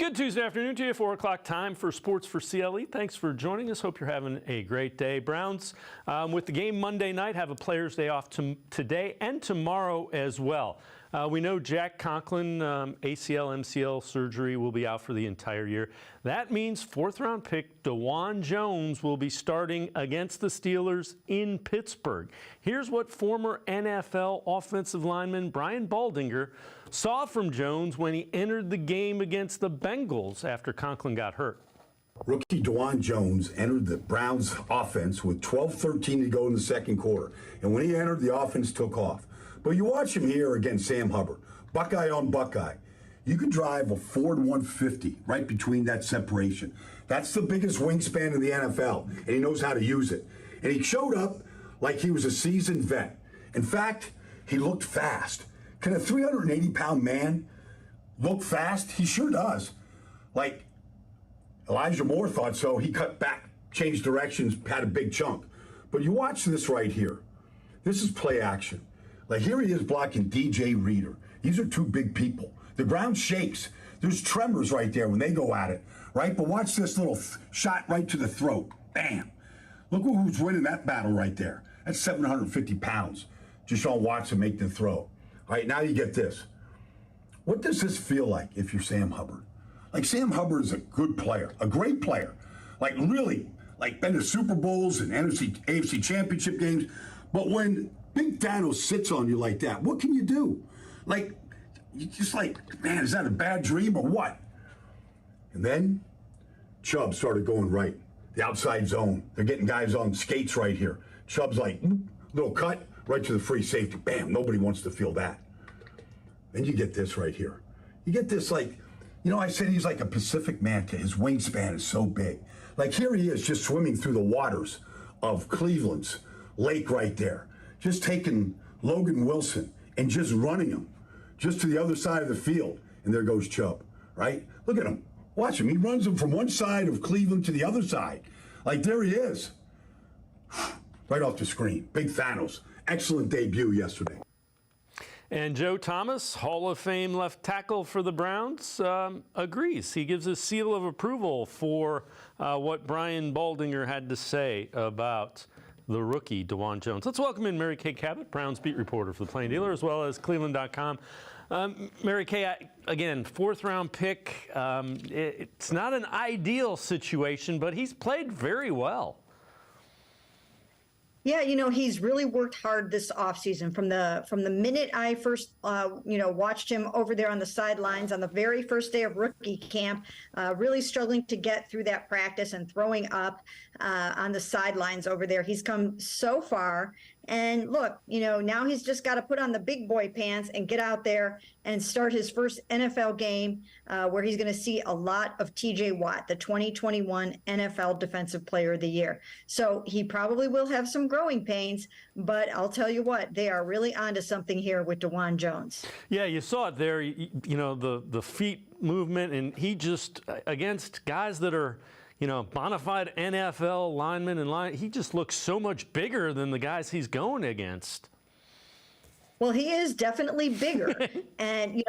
Good Tuesday afternoon to you, 4 o'clock time for Sports for CLE. Thanks for joining us. Hope you're having a great day. Browns, with the game Monday night, have a Players' Day off today and tomorrow as well. We know Jack Conklin, ACL, MCL surgery, will be out for the entire year. That means fourth-round pick DeJuan Jones will be starting against the Steelers in Pittsburgh. Here's what former NFL offensive lineman Brian Baldinger saw from Jones when he entered the game against the Bengals after Conklin got hurt. Rookie DeJuan Jones entered the Browns offense with 12:13 to go in the second quarter. And when he entered, the offense took off. But you watch him here against Sam Hubbard, Buckeye on Buckeye. You could drive a Ford 150 right between that separation. That's the biggest wingspan in the NFL, and he knows how to use it. And he showed up like he was a seasoned vet. In fact, he looked fast. Can a 380-pound man look fast? He sure does. Like Elijah Moore thought so. He cut back, changed directions, had a big chunk. But you watch this right here. This is play action. Like here he is blocking DJ Reader. These are two big people. The ground shakes. There's tremors right there when they go at it, right? But watch this little shot right to the throat. Bam. Look who's winning that battle right there. That's 750 pounds. Deshaun Watson make the throw. All right, now you get this. What does this feel like if you're Sam Hubbard? Like Sam Hubbard is a good player, a great player. Like really, like been to Super Bowls and AFC championship games. But when Big Thanos sits on you like that, what can you do? Like, you just like, man, is that a bad dream or what? And then Chubb started going right. The outside zone. They're getting guys on skates right here. Chubb's like, little cut, right to the free safety. Bam, nobody wants to feel that. Then you get this right here. You get this like, you know, I said he's like a Pacific manta. His wingspan is so big. Like here he is just swimming through the waters of Cleveland's lake right there. Just taking Logan Wilson and just running him just to the other side of the field. And there goes Chubb, right? Look at him. Watch him. He runs him from one side of Cleveland to the other side. Like there he is. Right off the screen. Big Thanos. Excellent debut yesterday. And Joe Thomas, Hall of Fame left tackle for the Browns, agrees. He gives a seal of approval for what Brian Baldinger had to say about the rookie DeJuan Jones. Let's welcome in Mary Kay Cabot, Browns beat reporter for the Plain Dealer, as well as cleveland.com. Mary Kay, again, fourth-round pick. It's not an ideal situation, but he's played very well. Yeah, you know, he's really worked hard this offseason. From the minute I first, watched him over there on the sidelines on the very first day of rookie camp, really struggling to get through that practice and throwing up on the sidelines over there. He's come so far. And look, you know, now he's just got to put on the big boy pants and get out there and start his first NFL game where he's going to see a lot of TJ Watt, the 2021 NFL Defensive Player of the Year. So he probably will have some growing pains, but I'll tell you what, they are really onto something here with DeJuan Jones. Yeah, you saw it there, you know, the feet movement, and he just, against guys that are, you know, bona fide NFL linemen and he just looks so much bigger than the guys he's going against. Well, he is definitely bigger, and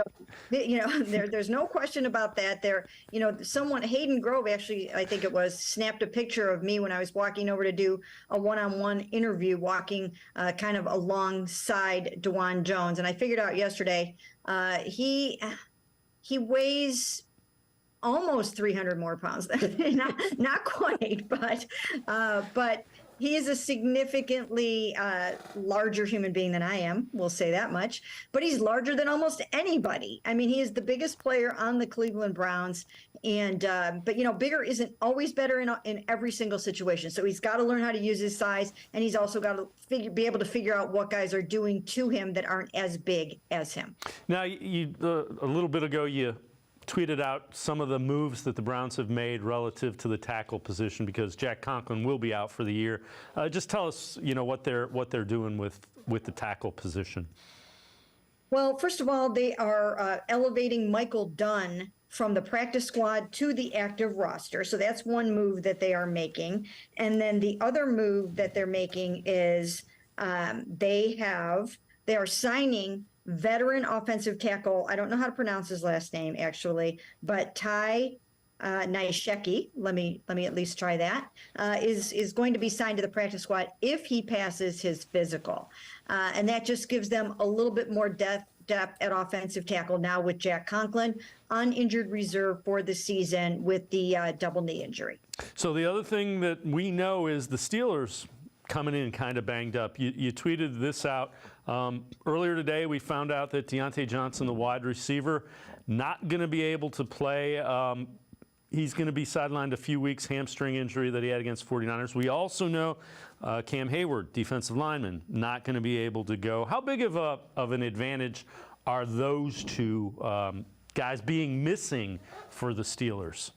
there's no question about that. There, you know, someone, Hayden Grove, actually, I think it was, snapped a picture of me when I was walking over to do a one-on-one interview, walking kind of alongside DeJuan Jones, and I figured out yesterday he weighs almost 300 more pounds. not quite, but he is a significantly larger human being than I am. We'll say that much. But he's larger than almost anybody. I mean, he is the biggest player on the Cleveland Browns. And but you know, bigger isn't always better in every single situation. So he's got to learn how to use his size, and he's also got to be able to figure out what guys are doing to him that aren't as big as him. Now, a little bit ago, you tweeted out some of the moves that the Browns have made relative to the tackle position because Jack Conklin will be out for the year. Just tell us, you know, what they're doing with the tackle position. Well, first of all, they are elevating Michael Dunn from the practice squad to the active roster. So that's one move that they are making. And then the other move that they're making is they are signing veteran offensive tackle. I don't know how to pronounce his last name actually, but Ty Nysheki, let me at least try that, is going to be signed to the practice squad if he passes his physical. And that just gives them a little bit more depth at offensive tackle now with Jack Conklin on injured reserve for the season with the double knee injury. So the other thing that we know is the Steelers coming in kind of banged up. You tweeted this out. Earlier today, we found out that Deontay Johnson, the wide receiver, not going to be able to play. He's going to be sidelined a few weeks, hamstring injury that he had against 49ers. We also know Cam Hayward, defensive lineman, not going to be able to go. How big of an advantage are those two guys being missing for the Steelers?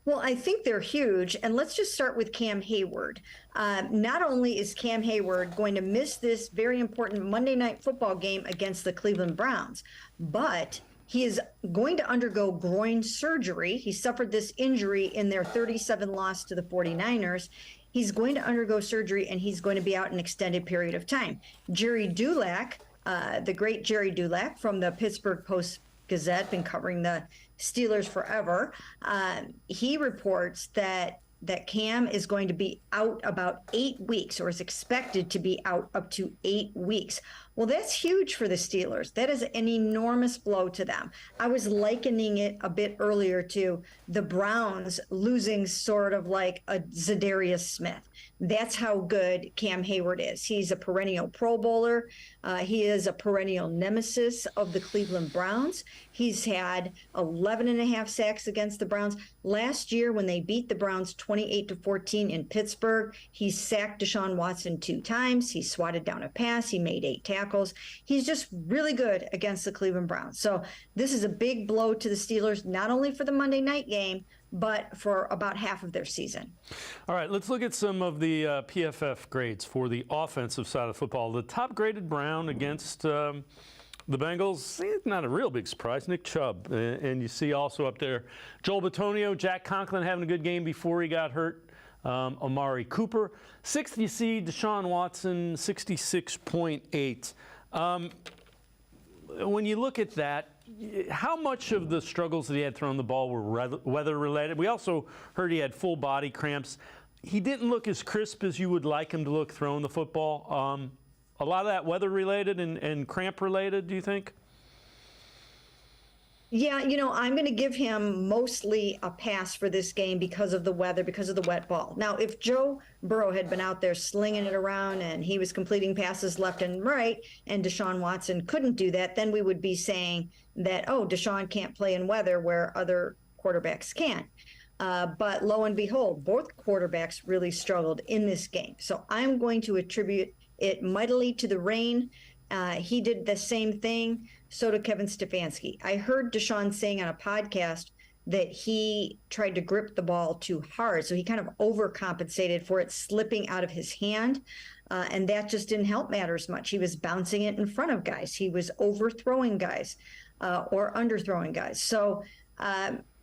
Well, I think they're huge. And let's just start with Cam Hayward. Not only is Cam Hayward going to miss this very important Monday Night Football game against the Cleveland Browns, but he is going to undergo groin surgery. He suffered this injury in their 37 loss to the 49ers. He's going to undergo surgery, and he's going to be out an extended period of time. Jerry Dulac, the great Jerry Dulac from the Pittsburgh Post-Gazette, been covering the Steelers forever. He reports that Cam is going to be out about 8 weeks, or is expected to be out up to 8 weeks. Well, that's huge for the Steelers. That is an enormous blow to them. I was likening it a bit earlier to the Browns losing sort of like a Zadarius Smith. That's how good Cam Hayward is. He's a perennial Pro Bowler. He is a perennial nemesis of the Cleveland Browns. He's had 11.5 sacks against the Browns. Last year, when they beat the Browns 28-14 in Pittsburgh, he sacked Deshaun Watson 2 times. He swatted down a pass. He made 8 tackles. He's just really good against the Cleveland Browns. So this is a big blow to the Steelers, not only for the Monday night game, but for about half of their season. All right, let's look at some of the PFF grades for the offensive side of football. The top graded Brown against the Bengals, not a real big surprise, Nick Chubb. And you see also up there Joel Bitonio, Jack Conklin having a good game before he got hurt. Amari Cooper. 6th, you see Deshaun Watson, 66.8. When you look at that, how much of the struggles that he had throwing the ball were weather-related? We also heard he had full body cramps. He didn't look as crisp as you would like him to look throwing the football. A lot of that weather-related and cramp-related, do you think? Yeah, I'm going to give him mostly a pass for this game because of the weather, because of the wet ball. Now, if Joe Burrow had been out there slinging it around and he was completing passes left and right, and Deshaun Watson couldn't do that, then we would be saying that, oh, Deshaun can't play in weather where other quarterbacks can. But lo and behold, both quarterbacks really struggled in this game. So I'm going to attribute it mightily to the rain. He did the same thing. So did Kevin Stefanski. I heard Deshaun saying on a podcast that he tried to grip the ball too hard. So he kind of overcompensated for it slipping out of his hand. And that just didn't help matters much. He was bouncing it in front of guys. He was overthrowing guys or underthrowing guys. So,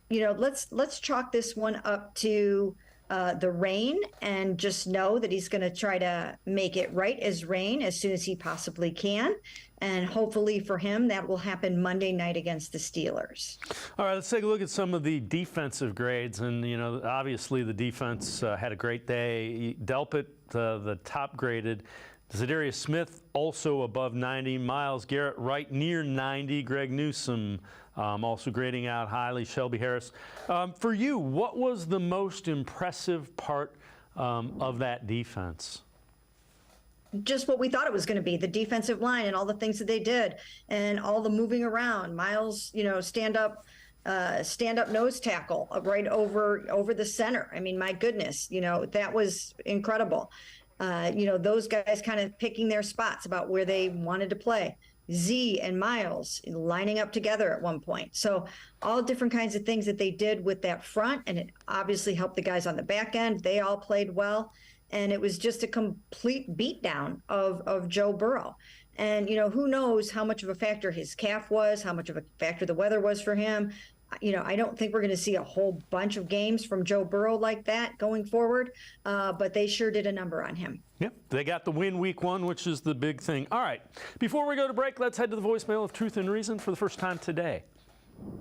let's chalk this one up to the rain, and just know that he's going to try to make it right as rain as soon as he possibly can. And hopefully for him, that will happen Monday night against the Steelers. All right, let's take a look at some of the defensive grades. And, obviously the defense had a great day. Delpit, the top graded. Zadarius Smith also above 90. Myles Garrett right near 90. Greg Newsome also grading out highly. Shelby Harris. For you, what was the most impressive part of that defense? Just what we thought it was going to be, the defensive line and all the things that they did and all the moving around. Myles, stand up nose tackle right over the center. I mean, my goodness, that was incredible. Those guys kind of picking their spots about where they wanted to play. Z and Myles lining up together at one point. So all different kinds of things that they did with that front, and it obviously helped the guys on the back end. They all played well. And it was just a complete beatdown of Joe Burrow. And, who knows how much of a factor his calf was, how much of a factor the weather was for him. I don't think we're going to see a whole bunch of games from Joe Burrow like that going forward, but they sure did a number on him. Yep, they got the win week 1, which is the big thing. All right, before we go to break, let's head to the voicemail of Truth and Reason for the first time today.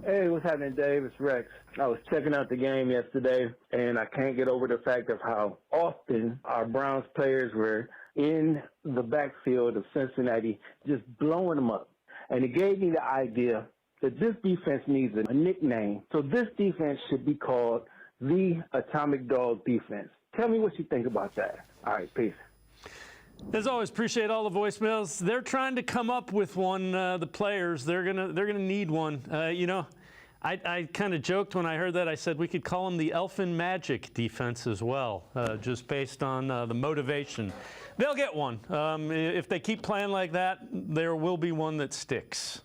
Hey, what's happening, Dave? It's Rex. I was checking out the game yesterday, and I can't get over the fact of how often our Browns players were in the backfield of Cincinnati just blowing them up. And it gave me the idea that this defense needs a nickname. So this defense should be called the Atomic Dog Defense. Tell me what you think about that. All right, peace. As always, appreciate all the voicemails. They're trying to come up with one. The players, they're gonna need one. I kind of joked when I heard that. I said we could call them the Elfin Magic defense as well, just based on the motivation. They'll get one. If they keep playing like that, there will be one that sticks.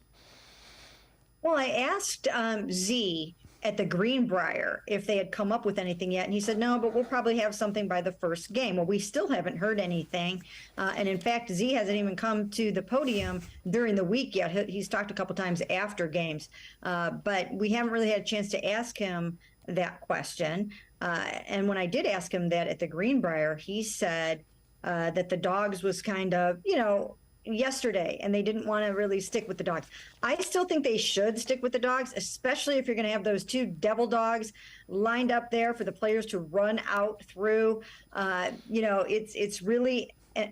Well, I asked Z at the Greenbrier if they had come up with anything yet, and he said no, but we'll probably have something by the first game. Well, we still haven't heard anything, and in fact, Z hasn't even come to the podium during the week yet. He's talked a couple times after games, but we haven't really had a chance to ask him that question. And when I did ask him that at the Greenbrier, he said that the Dogs was kind of, yesterday, and they didn't want to really stick with the Dogs. I still think they should stick with the Dogs, especially if you're going to have those 2 devil dogs lined up there for the players to run out through. It's really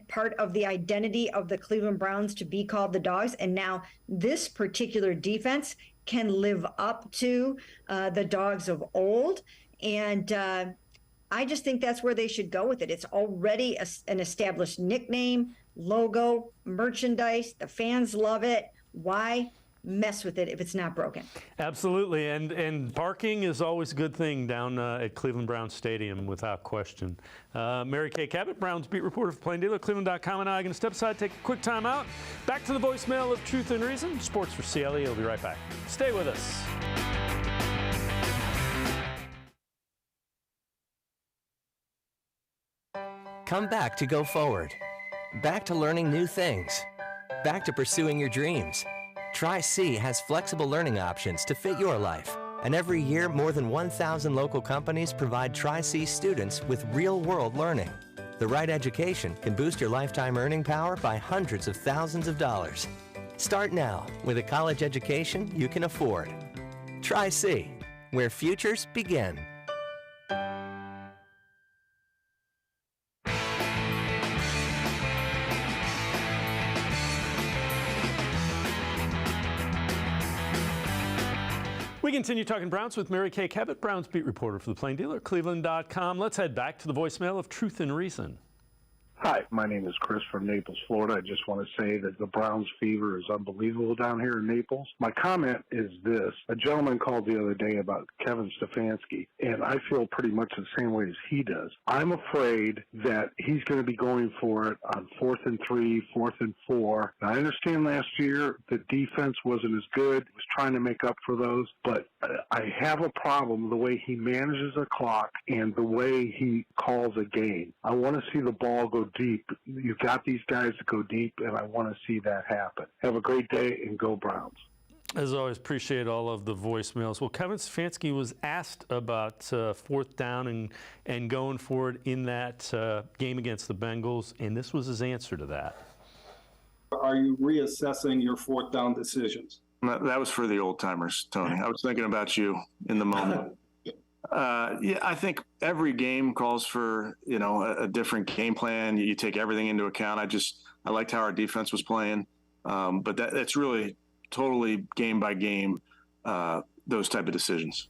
part of the identity of the Cleveland Browns to be called the Dogs. And now this particular defense can live up to the Dogs of old. And I just think that's where they should go with it. It's already an established nickname, logo, merchandise. The fans love it. Why mess with it if it's not broken? Absolutely, and parking is always a good thing down at Cleveland Browns Stadium, without question. Mary Kay Cabot, Browns beat reporter for Plain Dealer, cleveland.com, and I are going to step aside, take a quick time out. Back to the voicemail of Truth and Reason. Sports for CLE. We'll be right back. Stay with us. Come back to go forward. Back to learning new things. Back to pursuing your dreams. Tri-C has flexible learning options to fit your life. And every year, more than 1,000 local companies provide Tri-C students with real-world learning. The right education can boost your lifetime earning power by hundreds of thousands of dollars. Start now with a college education you can afford. Tri-C, where futures begin. We continue talking Browns with Mary Kay Cabot, Browns beat reporter for the Plain Dealer, cleveland.com. Let's head back to the voicemail of Truth and Reason. Hi, my name is Chris from Naples, Florida. I just want to say that the Browns fever is unbelievable down here in Naples. My comment is this. A gentleman called the other day about Kevin Stefanski, and I feel pretty much the same way as he does. I'm afraid that he's going to be going for it on 4th and 3, 4th and 4. Now, I understand last year the defense wasn't as good. He was trying to make up for those, but I have a problem the way he manages the clock and the way he calls a game. I want to see the ball go deep. You've got these guys that go deep, and I want to see that happen. Have a great day, and go Browns. As always, appreciate all of the voicemails. Well, Kevin Stefanski was asked about 4th down and going forward in that game against the Bengals, and this was his answer to that. Are you reassessing your 4th down decisions? That was for the old timers, Tony. I was thinking about you in the moment. Yeah, I think every game calls for, a different game plan. You take everything into account. I liked how our defense was playing. But that's really totally game by game, those type of decisions.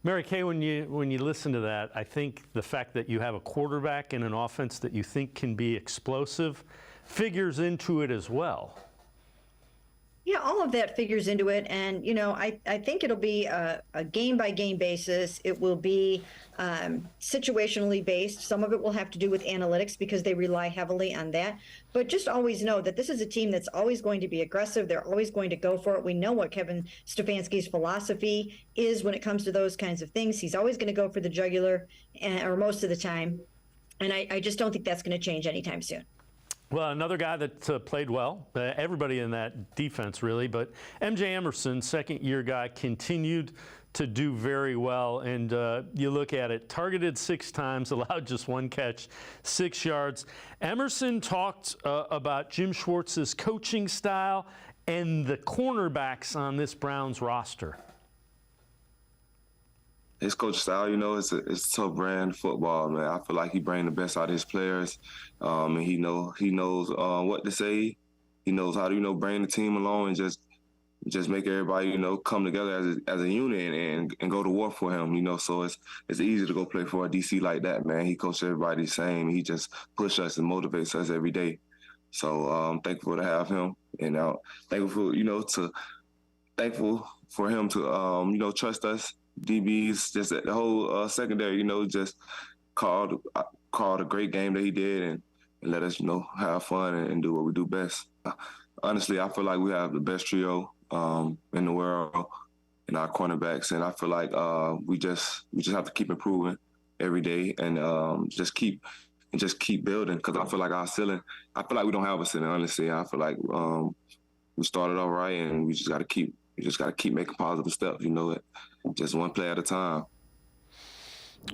Mary Kay, when you listen to that, I think the fact that you have a quarterback and an offense that you think can be explosive figures into it as well. Yeah, all of that figures into it. And, I think it'll be a game-by-game basis. It will be situationally based. Some of it will have to do with analytics because they rely heavily on that. But just always know that this is a team that's always going to be aggressive. They're always going to go for it. We know what Kevin Stefanski's philosophy is when it comes to those kinds of things. He's always going to go for the jugular, or most of the time. And I just don't think that's going to change anytime soon. Well, another guy that played well, everybody in that defense really, but MJ Emerson, second-year guy, continued to do very well. And you look at it, targeted 6 times, allowed just 1 catch, 6 yards. Emerson talked about Jim Schwartz's coaching style and the cornerbacks on this Browns roster. His coach style, it's a tough brand football, man. I feel like he brings the best out of his players, and he knows what to say. He knows how to bring the team along and just make everybody come together as a unit and go to war for him. So it's easy to go play for a DC like that, man. He coaches everybody the same. He just pushes us and motivates us every day. So I'm thankful to have him, and thankful for him to trust us. DBs, just the whole secondary, just called a great game that he did and let us, have fun and do what we do best. Honestly, I feel like we have the best trio in the world in our cornerbacks, and I feel like we just have to keep improving every day and just keep building, because I feel like our ceiling, I feel like we don't have a ceiling, honestly. I feel like we started all right, and we just got to keep making positive steps, just one play at a time.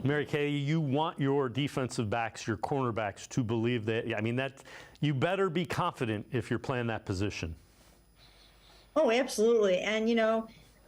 Mary Kay, you want your defensive backs, your cornerbacks, to believe that. That you better be confident if you're playing that position. Oh, absolutely. And,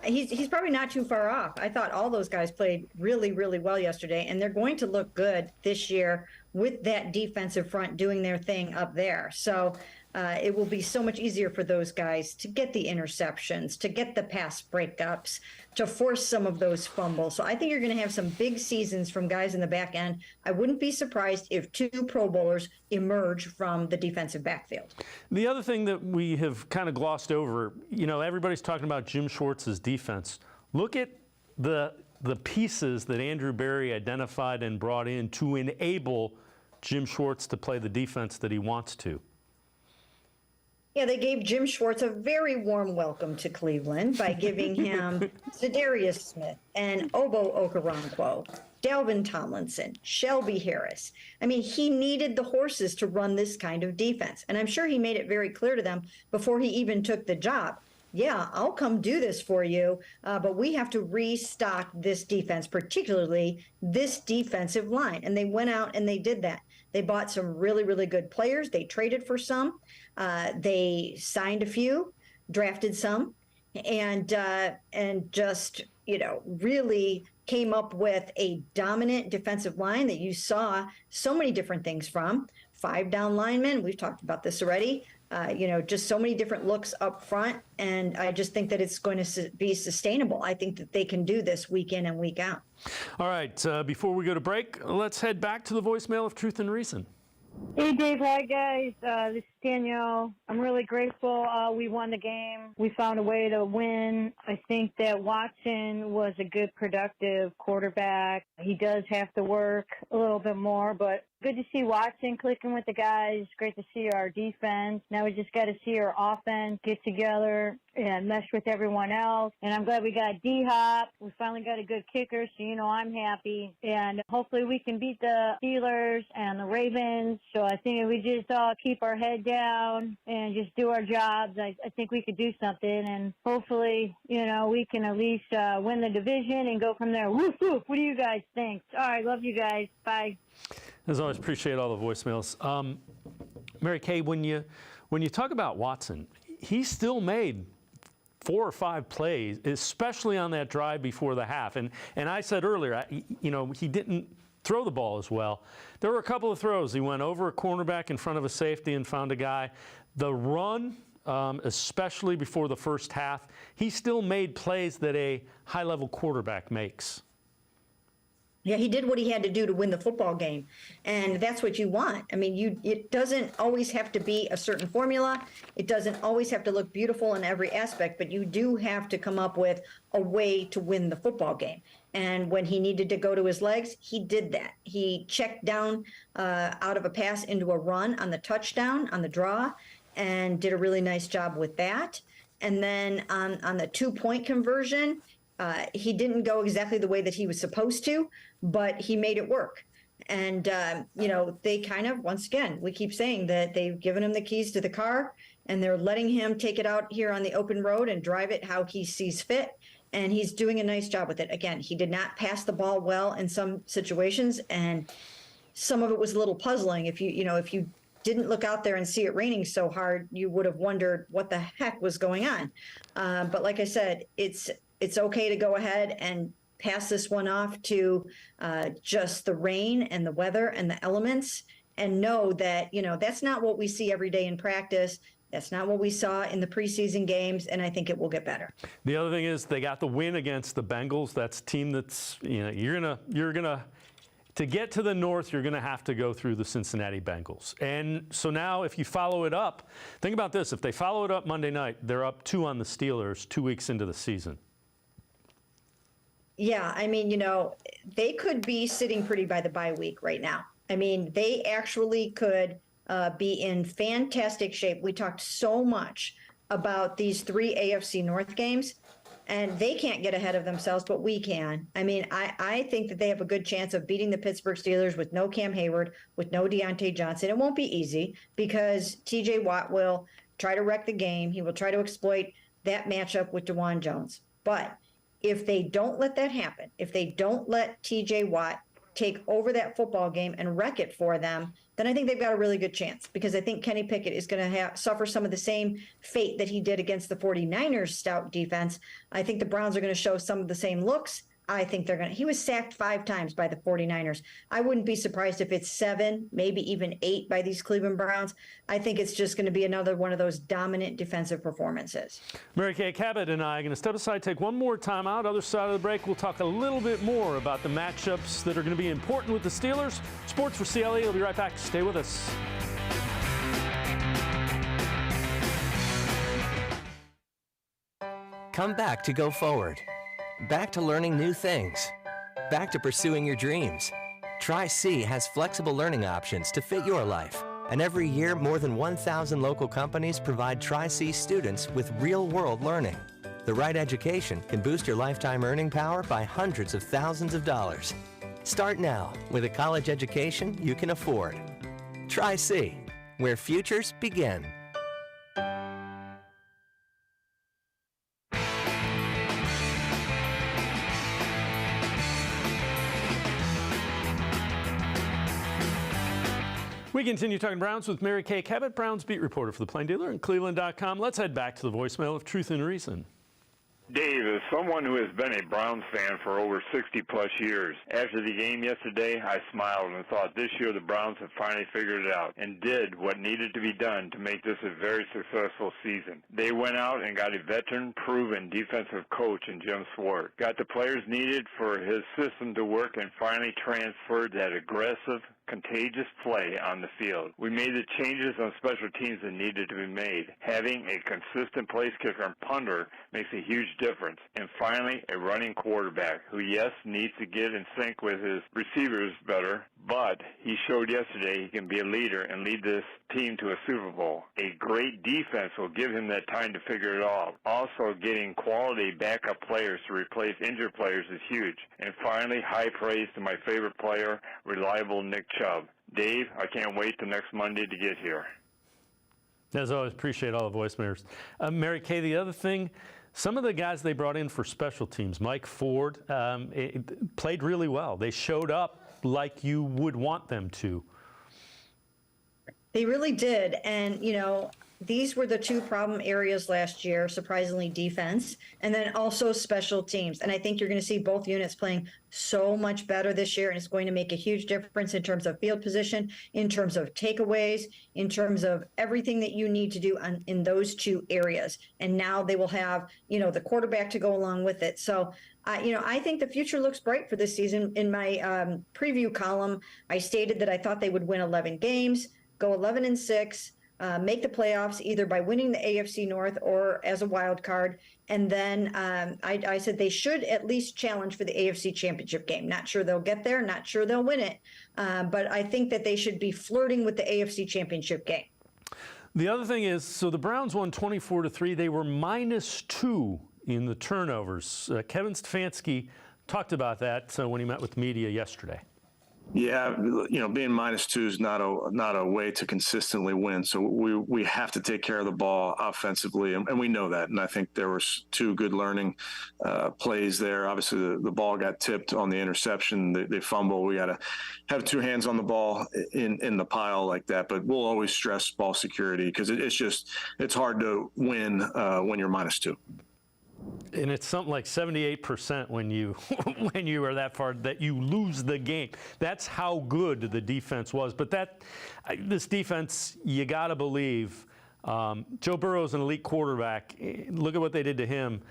he's probably not too far off. I thought all those guys played really, really well yesterday, and they're going to look good this year with that defensive front doing their thing up there. So it will be so much easier for those guys to get the interceptions, to get the pass breakups, to force some of those fumbles. So I think you're going to have some big seasons from guys in the back end. I wouldn't be surprised if 2 Pro Bowlers emerge from the defensive backfield. The other thing that we have kind of glossed over, everybody's talking about Jim Schwartz's defense. Look at the pieces that Andrew Berry identified and brought in to enable Jim Schwartz to play the defense that he wants to. Yeah, they gave Jim Schwartz a very warm welcome to Cleveland by giving him Za'Darius Smith and Obo Okoronkwo, Dalvin Tomlinson, Shelby Harris. He needed the horses to run this kind of defense. And I'm sure he made it very clear to them before he even took the job. Yeah, I'll come do this for you, but we have to restock this defense, particularly this defensive line. And they went out and they did that. They bought some really, really good players. They traded for some. They signed a few, drafted some, and just, really came up with a dominant defensive line that you saw so many different things from. 5 down linemen. We've talked about this already. Just so many different looks up front. And I just think that it's going to be sustainable. I think that they can do this week in and week out. All right. Before we go to break, let's head back to the voicemail of Truth and Reason. Hey, Dave. Hi, guys. This is Danielle. I'm really grateful we won the game. We found a way to win. I think that Watson was a good, productive quarterback. He does have to work a little bit more, but good to see Watson clicking with the guys. Great to see our defense. Now we just got to see our offense get together and mesh with everyone else. And I'm glad we got D-Hop. We finally got a good kicker, so I'm happy. And hopefully we can beat the Steelers and the Ravens. So I think if we just all keep our head down and just do our jobs, I think we could do something. And hopefully, we can at least win the division and go from there. Woo-hoo! What do you guys think? All right, love you guys. Bye. As always, appreciate all the voicemails. Mary Kay, when you talk about Watson, he still made 4 or 5 plays, especially on that drive before the half. And I said earlier, he didn't throw the ball as well. There were a couple of throws. He went over a cornerback in front of a safety and found a guy. The run, especially before the first half, he still made plays that a high-level quarterback makes. Yeah, he did what he had to do to win the football game. And that's what you want. It doesn't always have to be a certain formula. It doesn't always have to look beautiful in every aspect, but you do have to come up with a way to win the football game. And when he needed to go to his legs, he did that. He checked down out of a pass into a run on the touchdown, on the draw, and did a really nice job with that. And then on the 2-point conversion, he didn't go exactly the way that he was supposed to, but he made it work. And, they kind of, once again, we keep saying that they've given him the keys to the car and they're letting him take it out here on the open road and drive it how he sees fit. And he's doing a nice job with it. Again, he did not pass the ball well in some situations, and some of it was a little puzzling. If you didn't look out there and see it raining so hard, you would have wondered what the heck was going on. But like I said, it's okay to go ahead and pass this one off to just the rain and the weather and the elements, and know that, that's not what we see every day in practice. That's not what we saw in the preseason games, and I think it will get better. The other thing is they got the win against the Bengals. That's a team that's, you're gonna to get to the north, you're gonna have to go through the Cincinnati Bengals. And so now if you follow it up, think about this. If they follow it up Monday night, they're up 2 on the Steelers 2 weeks into the season. Yeah, I mean, they could be sitting pretty by the bye week right now. I mean, they actually could be in fantastic shape. We talked so much about these 3 AFC North games, and they can't get ahead of themselves, but we can. I mean, I think that they have a good chance of beating the Pittsburgh Steelers with no Cam Hayward, with no Deontay Johnson. It won't be easy because TJ Watt will try to wreck the game. He will try to exploit that matchup with DeJuan Jones. But if they don't let that happen, if they don't let TJ Watt take over that football game and wreck it for them, then I think they've got a really good chance, because I think Kenny Pickett is going to suffer some of the same fate that he did against the 49ers stout defense. I think the Browns are going to show some of the same looks. I think he was sacked 5 times by the 49ers. I wouldn't be surprised if it's 7, maybe even 8 by these Cleveland Browns. I think it's just going to be another one of those dominant defensive performances. Mary Kay Cabot and I are going to step aside, take one more time out. Other side of the break, we'll talk a little bit more about the matchups that are going to be important with the Steelers. Sports for CLE. We'll be right back. Stay with us. Come back to Go Forward. Back to learning new things. Back to pursuing your dreams. Tri-C has flexible learning options to fit your life. And every year, more than 1,000 local companies provide Tri-C students with real-world learning. The right education can boost your lifetime earning power by hundreds of thousands of dollars. Start now with a college education you can afford. Tri-C, where futures begin. We continue talking Browns with Mary Kay Cabot, Browns beat reporter for the Plain Dealer and cleveland.com. Let's head back to the voicemail of Truth and Reason. Dave, as someone who has been a Browns fan for over 60-plus years, after the game yesterday, I smiled and thought this year the Browns have finally figured it out and did what needed to be done to make this a very successful season. They went out and got a veteran, proven defensive coach in Jim Swart, got the players needed for his system to work, and finally transferred that aggressive, contagious play on the field. We made the changes on special teams that needed to be made. Having a consistent place kicker and punter makes a huge difference. And finally, a running quarterback who, yes, needs to get in sync with his receivers better, but he showed yesterday he can be a leader and lead this team to a Super Bowl. A great defense will give him that time to figure it out. Also, getting quality backup players to replace injured players is huge. And finally, high praise to my favorite player, reliable Nick Chubb. Dave, I can't wait till next Monday to get here. As always, appreciate all the voicemails. Mary Kay, the other thing, some of the guys they brought in for special teams, Mike Ford, played really well. They showed up like you would want them to. They really did. And, these were the 2 problem areas last year, surprisingly defense, and then also special teams. And I think you're going to see both units playing so much better this year, and it's going to make a huge difference in terms of field position, in terms of takeaways, in terms of everything that you need to do in those 2 areas. And now they will have, the quarterback to go along with it. So, I think the future looks bright for this season. In my preview column, I stated that I thought they would win 11 games, go 11-6, make the playoffs either by winning the AFC North or as a wild card. And then I said they should at least challenge for the AFC Championship game. Not sure they'll get there, not sure they'll win it, but I think that they should be flirting with the AFC Championship game. The other thing is, so the Browns won 24-3. They were -2 in the turnovers. Kevin Stefanski talked about that when he met with media yesterday. Yeah, being -2 is not a way to consistently win. So we have to take care of the ball offensively, and we know that. And I think there was 2 good learning plays there. Obviously, the ball got tipped on the interception. They fumble. We got to have 2 hands on the ball in the pile like that. But we'll always stress ball security because it's hard to win when you're -2. And it's something like 78% when you are that far that you lose the game. That's how good the defense was. But this defense, you got to believe. Joe Burrow's an elite quarterback. Look at what they did to him.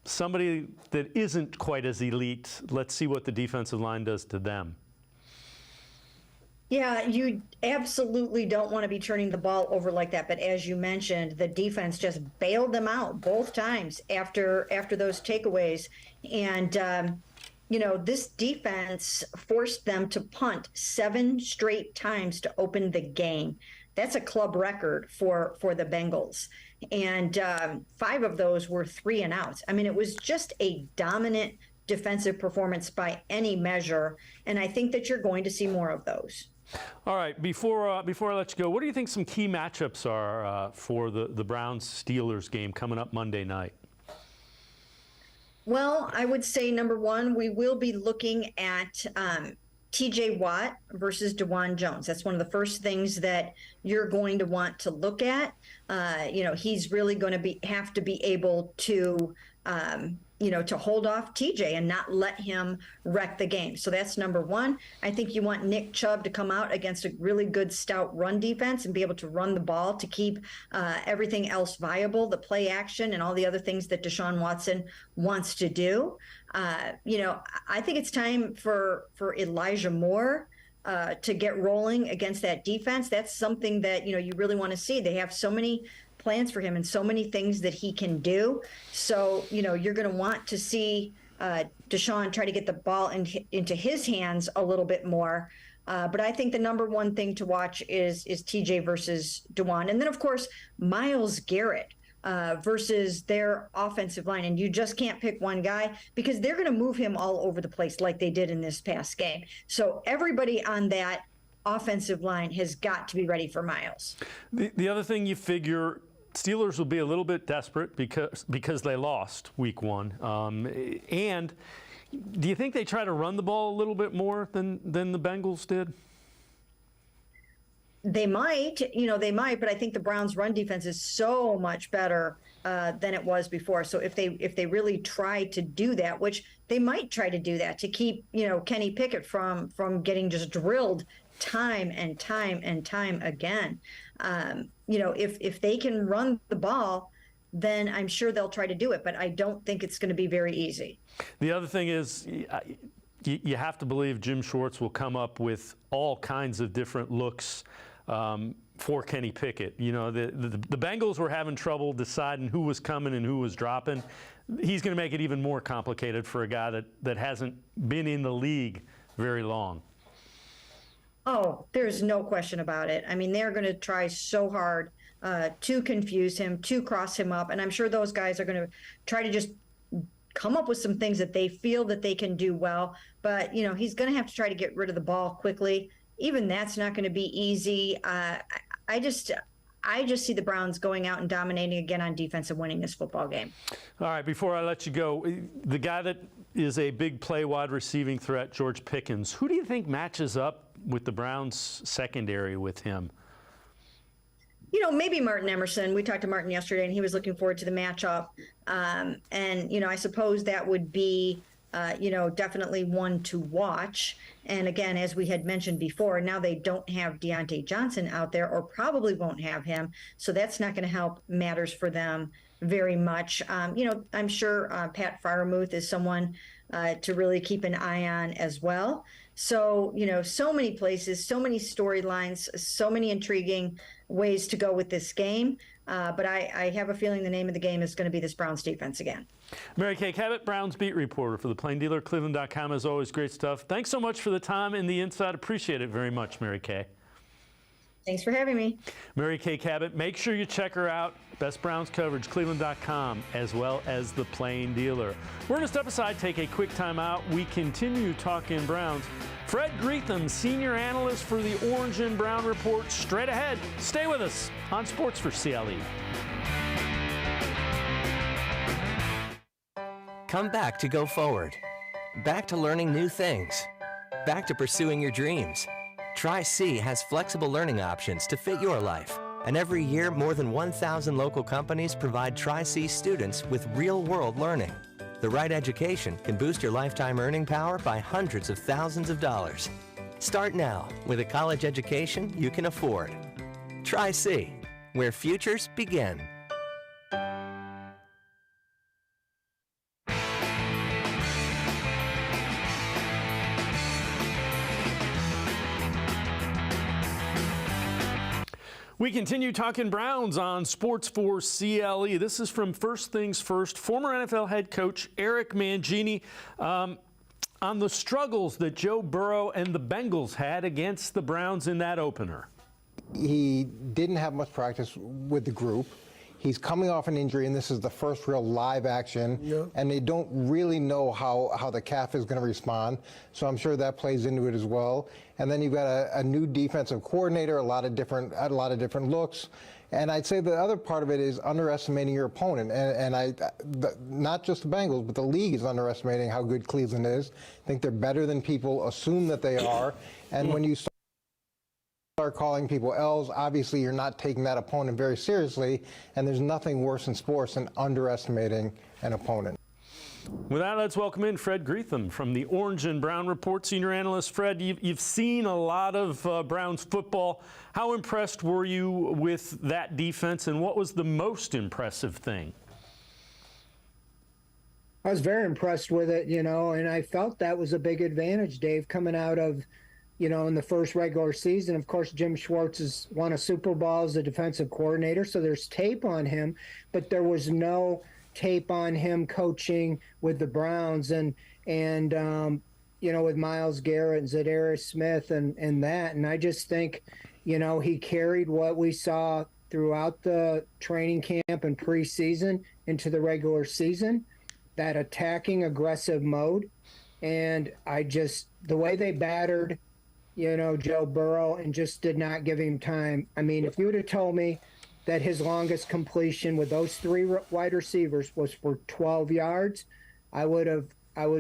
Somebody that isn't quite as elite, let's see what the defensive line does to them. Yeah, you absolutely don't want to be turning the ball over like that. But as you mentioned, the defense just bailed them out both times after those takeaways. And, this defense forced them to punt 7 straight times to open the game. That's a club record for the Bengals. And 5 of those were 3 and outs. I mean, it was just a dominant defensive performance by any measure. And I think that you're going to see more of those. All right, before I let you go, what do you think some key matchups are for the Browns-Steelers game coming up Monday night? Well, I would say, number one, we will be looking at T.J. Watt versus DeJuan Jones. That's one of the first things that you're going to want to look at. He's really going to have to be able to to hold off TJ and not let him wreck the game. So that's number one. I think you want Nick Chubb to come out against a really good stout run defense and be able to run the ball to keep everything else viable, the play action and all the other things that Deshaun Watson wants to do. I think it's time for Elijah Moore to get rolling against that defense. That's something that, you really want to see. They have so many plans for him and so many things that he can do. So, you're going to want to see Deshaun try to get the ball into his hands a little bit more. But I think the number one thing to watch is TJ versus DeJuan. And then, of course, Myles Garrett versus their offensive line. And you just can't pick one guy because they're going to move him all over the place like they did in this past game. So everybody on that offensive line has got to be ready for Myles. The other thing you figure, Steelers will be a little bit desperate because they lost week 1. And do you think they try to run the ball a little bit more than the Bengals did? They might, but I think the Browns' run defense is so much better than it was before. So if they really try to do that, which they might try to do that to keep, Kenny Pickett from getting just drilled time and time and time again. If they can run the ball, then I'm sure they'll try to do it. But I don't think it's going to be very easy. The other thing is you have to believe Jim Schwartz will come up with all kinds of different looks for Kenny Pickett. The Bengals were having trouble deciding who was coming and who was dropping. He's going to make it even more complicated for a guy that hasn't been in the league very long. Oh, there's no question about it. I mean, they're going to try so hard to confuse him, to cross him up. And I'm sure those guys are going to try to just come up with some things that they feel that they can do well. But, he's going to have to try to get rid of the ball quickly. Even that's not going to be easy. I just see the Browns going out and dominating again on defense and winning this football game. All right, before I let you go, the guy that is a big play wide receiving threat, George Pickens, who do you think matches up with the Browns secondary with him? Maybe Martin Emerson. We talked to Martin yesterday, and he was looking forward to the matchup. And, I suppose that would be, definitely one to watch. And again, as we had mentioned before, now they don't have Deontay Johnson out there, or probably won't have him. So that's not going to help matters for them very much. I'm sure Pat Freiermuth is someone to really keep an eye on as well. So, so many places, so many storylines, so many intriguing ways to go with this game. But I have a feeling the name of the game is going to be this Browns defense again. Mary Kay Cabot, Browns beat reporter for the Plain Dealer, cleveland.com. As always, great stuff. Thanks so much for the time and the insight. Appreciate it very much, Mary Kay. Thanks for having me. Mary Kay Cabot. Make sure you check her out. Best Browns coverage, cleveland.com, as well as the Plain Dealer. We're going to step aside, take a quick time out. We continue talking Browns Fred Greetham, senior analyst for the Orange and Brown Report, straight ahead. Stay with us on Sports for CLE. Come back to go forward. Back to learning new things. Back to pursuing your dreams. Tri-C has flexible learning options to fit your life. And every year, more than 1,000 local companies provide Tri-C students with real-world learning. The right education can boost your lifetime earning power by hundreds of thousands of dollars. Start now with a college education you can afford. Tri-C, where futures begin. We continue talking Browns on Sports4CLE. This is from First Things First, former NFL head coach Eric Mangini on the struggles that Joe Burrow and the Bengals had against the Browns in that opener. He didn't have much practice with the group. He's coming off an injury, and this is the first real live action, and they don't really know how the calf is going to respond, so I'm sure that plays into it as well. And then you've got a new defensive coordinator, a lot of different looks, and I'd say the other part of it is underestimating your opponent, and not just the Bengals, but the league is underestimating how good Cleveland is. I think they're better than people assume that they are, and when you start calling people L's, obviously you're not taking that opponent very seriously, and there's nothing worse in sports than underestimating an opponent. With that, let's welcome in Fred Greetham from the Orange and Brown Report, senior analyst. Fred, you've seen a lot of Browns football. How impressed were you with that defense, and what was the most impressive thing? I was very impressed with it, and I felt that was a big advantage, Dave, coming out of in the first regular season. Of course, Jim Schwartz has won a Super Bowl as a defensive coordinator, so there's tape on him, but there was no tape on him coaching with the Browns and with Myles Garrett and Zadarius Smith and that. And I just think, he carried what we saw throughout the training camp and preseason into the regular season, that attacking aggressive mode. And the way they battered Joe Burrow and just did not give him time. I mean, if you would have told me that his longest completion with those three wide receivers was for 12 yards, I would have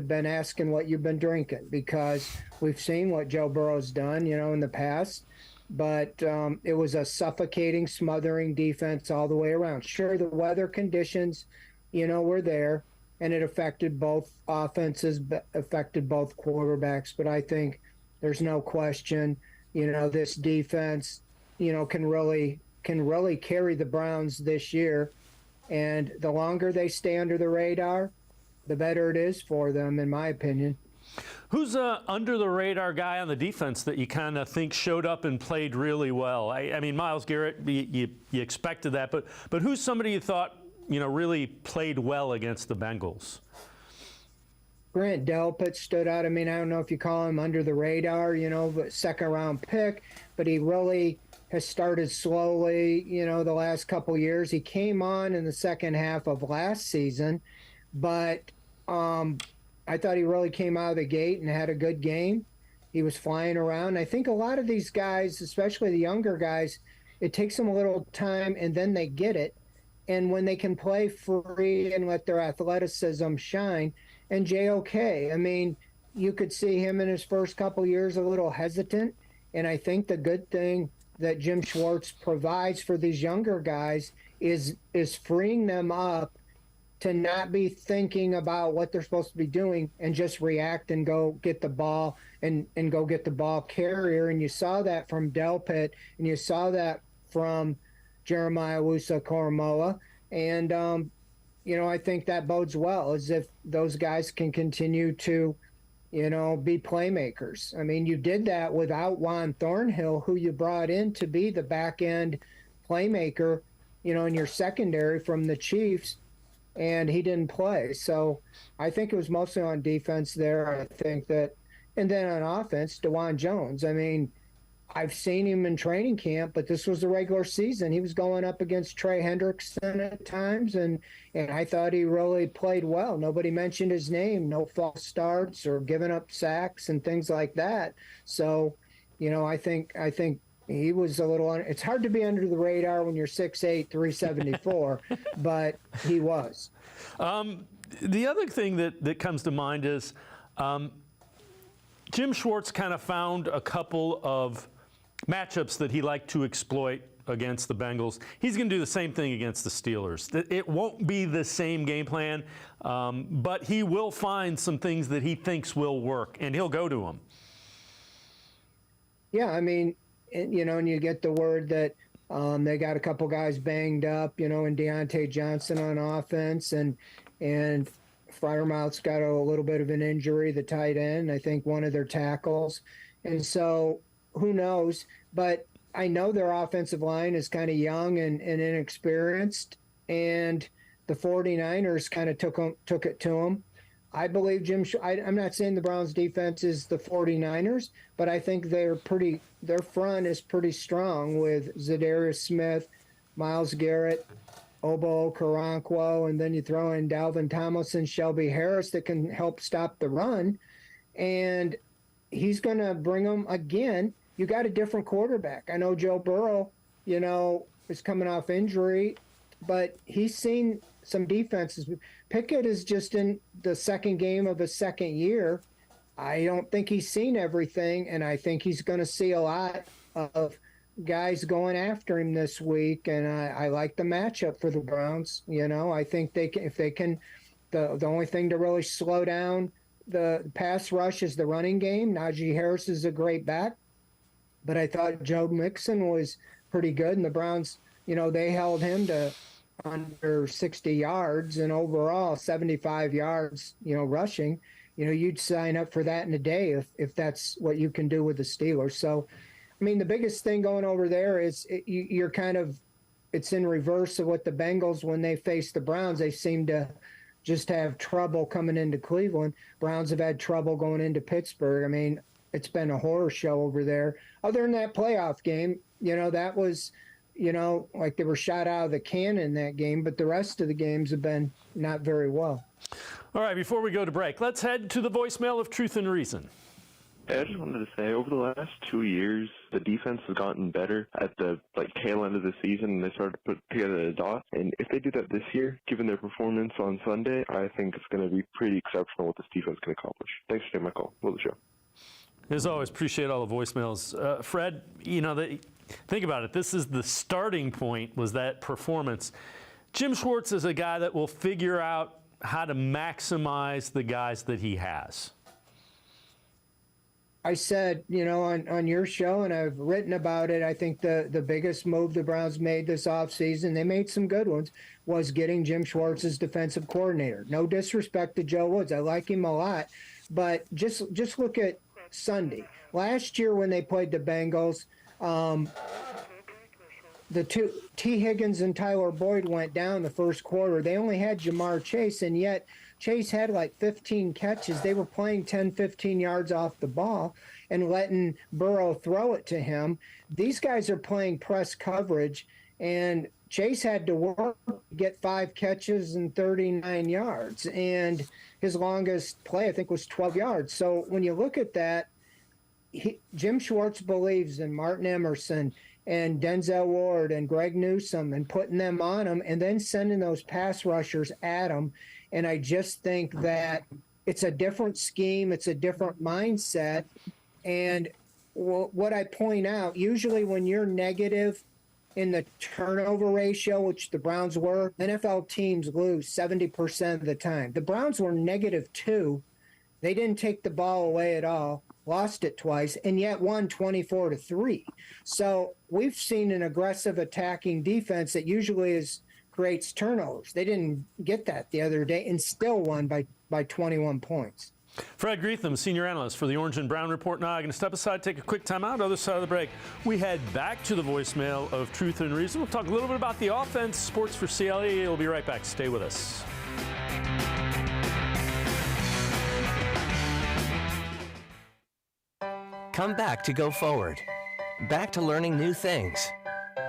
been asking what you've been drinking, because we've seen what Joe Burrow's done, in the past. But it was a suffocating, smothering defense all the way around. Sure, the weather conditions, were there, and it affected both offenses, affected both quarterbacks. But I think there's no question, this defense, can really carry the Browns this year. And the longer they stay under the radar, the better it is for them, in my opinion. Who's a under the radar guy on the defense that you kind of think showed up and played really well? I mean, Myles Garrett, you expected that, but who's somebody you thought, really played well against the Bengals? Grant Delpit stood out. I mean, I don't know if you call him under the radar, but second-round pick, but he really has started slowly, the last couple years. He came on in the second half of last season, but I thought he really came out of the gate and had a good game. He was flying around. I think a lot of these guys, especially the younger guys, it takes them a little time, and then they get it. And when they can play free and let their athleticism shine, and JOK, I mean, you could see him in his first couple years a little hesitant. And I think the good thing that Jim Schwartz provides for these younger guys is freeing them up to not be thinking about what they're supposed to be doing and just react and go get the ball and go get the ball carrier. And you saw that from Delpit, and you saw that from Jeremiah Wusa-Koromoa. And, I think that bodes well, as if those guys can continue to, be playmakers. I mean, you did that without Juan Thornhill, who you brought in to be the back-end playmaker, in your secondary from the Chiefs, and he didn't play. So I think it was mostly on defense there. I think that, and then on offense, DeJuan Jones. I mean, I've seen him in training camp, but this was the regular season. He was going up against Trey Hendrickson at times, and I thought he really played well. Nobody mentioned his name, no false starts or giving up sacks and things like that. So, I think he was a little. It's hard to be under the radar when you're 6'8", 374, but he was. The other thing that comes to mind is Jim Schwartz kind of found a couple of matchups that he liked to exploit against the Bengals. He's going to do the same thing against the Steelers. It won't be the same game plan, but he will find some things that he thinks will work, and he'll go to them. Yeah, I mean, and you get the word that they got a couple guys banged up, and Deontay Johnson on offense, and Freiermuth's got a little bit of an injury, the tight end, I think one of their tackles. And so who knows? But I know their offensive line is kind of young and inexperienced, and the 49ers kind of took it to them. I believe I'm not saying the Browns defense is the 49ers, but I think their front is pretty strong with Zadarius Smith, Myles Garrett, Obo Okoronkwo, and then you throw in Dalvin Tomlinson, Shelby Harris that can help stop the run. And he's going to bring them again. You got a different quarterback. I know Joe Burrow, is coming off injury, but he's seen some defenses. Pickett is just in the second game of his second year. I don't think he's seen everything, and I think he's going to see a lot of guys going after him this week, and I like the matchup for the Browns. I think if they can, the only thing to really slow down the pass rush is the running game. Najee Harris is a great back, but I thought Joe Mixon was pretty good, and the Browns, they held him to under 60 yards and overall 75 yards, rushing. You'd sign up for that in a day if that's what you can do with the Steelers. So, I mean, the biggest thing going over there is it's in reverse of what the Bengals, when they face the Browns, they seem to just have trouble coming into Cleveland. Browns have had trouble going into Pittsburgh. I mean, it's been a horror show over there. Other than that playoff game, that was, like they were shot out of the cannon that game, but the rest of the games have been not very well. All right, before we go to break, let's head to the voicemail of Truth and Reason. I just wanted to say, over the last 2 years, the defense has gotten better at the tail end of the season, and they started to put together the dots. And if they do that this year, given their performance on Sunday, I think it's going to be pretty exceptional what this defense can accomplish. Thanks for taking my call. Love the show. As always, appreciate all the voicemails. Fred, think about it. This is the starting point, was that performance. Jim Schwartz is a guy that will figure out how to maximize the guys that he has. I said, on your show, and I've written about it, I think the biggest move the Browns made this offseason, they made some good ones, was getting Jim Schwartz as defensive coordinator. No disrespect to Joe Woods. I like him a lot. But just look at Sunday. Last year when they played the Bengals, the two, T. Higgins and Tyler Boyd went down the first quarter. They only had Jamar Chase, and yet Chase had 15 catches. They were playing 10, 15 yards off the ball and letting Burrow throw it to him. These guys are playing press coverage, and Chase had to work to get 5 catches and 39 yards. And his longest play, I think, was 12 yards. So when you look at that, Jim Schwartz believes in Martin Emerson and Denzel Ward and Greg Newsome and putting them on them and then sending those pass rushers at them. And I just think that it's a different scheme. It's a different mindset. And what I point out, usually when you're negative in the turnover ratio, which the Browns were, NFL teams lose 70% of the time. The Browns were -2. They didn't take the ball away at all, lost it twice, and yet won 24-3. So we've seen an aggressive attacking defense that usually creates turnovers. They didn't get that the other day and still won by 21 points. Fred Greetham, senior analyst for the Orange and Brown Report. Now I'm going to step aside, take a quick timeout. Other side of the break, we head back to the voicemail of Truth and Reason. We'll talk a little bit about the offense, Sports for CLE. We'll be right back. Stay with us. Come back to Go Forward. Back to learning new things.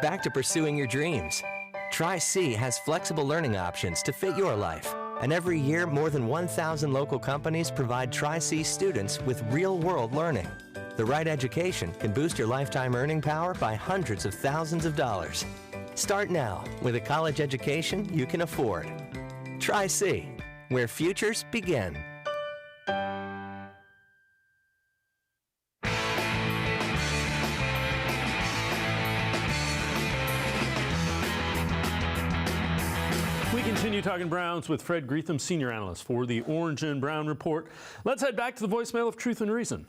Back to pursuing your dreams. Tri-C has flexible learning options to fit your life. And every year, more than 1,000 local companies provide Tri-C students with real-world learning. The right education can boost your lifetime earning power by hundreds of thousands of dollars. Start now with a college education you can afford. Tri-C, where futures begin. We continue talking Browns with Fred Greetham, senior analyst for the Orange and Brown Report. Let's head back to the voicemail of Truth and Reason.